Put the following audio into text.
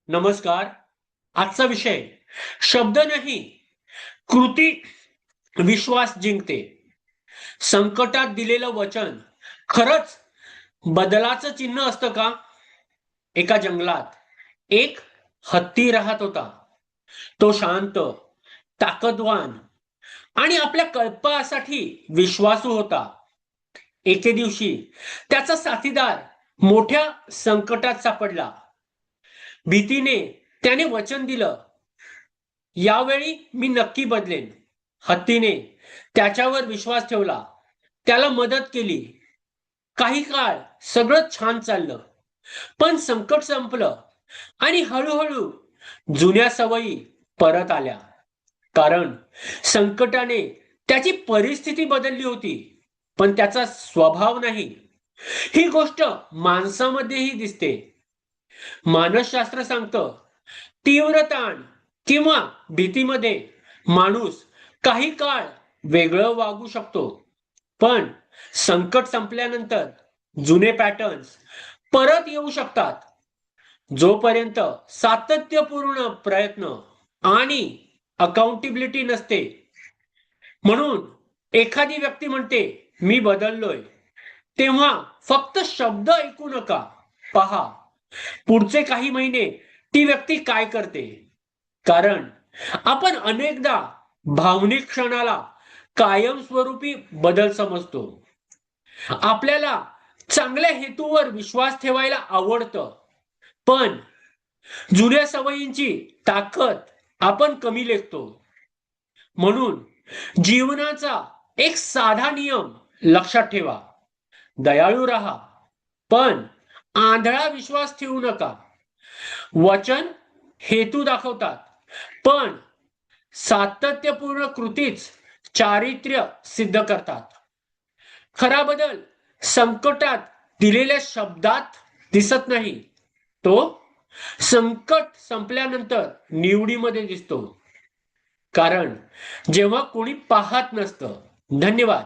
नमस्कार. आजचा विषय शब्द नाही, कृती विश्वास जिंकते. संकटात दिलेलं वचन खरंच बदलाचं चिन्ह असतं का? एका जंगलात एक हत्ती राहत होता. तो शांत, ताकदवान आणि आपल्या कल्पासाठी विश्वासू होता. एके दिवशी त्याचा साथीदार मोठ्या संकटात सापडला. भीतीने त्याने वचन दिलं, यावेळी मी नक्की बदलेन. हत्तीने त्याच्यावर विश्वास ठेवला, त्याला मदत केली. काही काळ सगळं छान चाललं. पण संकट संपलं आणि हळूहळू जुन्या सवयी परत आल्या. कारण संकटाने त्याची परिस्थिती बदलली होती, पण त्याचा स्वभाव नाही. ही गोष्ट माणसामध्येही दिसते. मानसशास्त्र सांगतं, तीव्र ताण किंवा भीतीमध्ये माणूस काही काळ वेगळं वागू शकतो, पण संकट संपल्यानंतर जुने पॅटर्न्स परत येऊ शकतात. जोपर्यंत सातत्यपूर्ण प्रयत्न आणि अकाउंटेबिलिटी नसते. म्हणून एखादी व्यक्ती म्हणते मी बदललोय, तेव्हा फक्त शब्द ऐकू नका. पहा पुढचे काही महिने ती व्यक्ती काय करते. कारण आपण अनेकदा भावनिक क्षणाला कायमस्वरूपी बदल समजतो. आपल्याला चांगल्या हेतूवर विश्वास ठेवायला आवडतं, पण जुन्या सवयींची ताकद आपण कमी लेखतो. म्हणून जीवनाचा एक साधा नियम लक्षात ठेवा. दयाळू राहा, पण आंधळा विश्वास ठेवू नका. वचन हेतू दाखवतात, पण सातत्यपूर्ण कृतीच चारित्र्य सिद्ध करतात. खरा बदल संकटात दिलेल्या शब्दात दिसत नाही, तो संकट संपल्यानंतर निवडीमध्ये दिसतो. कारण जेव्हा कोणी पाहत नसतं. धन्यवाद.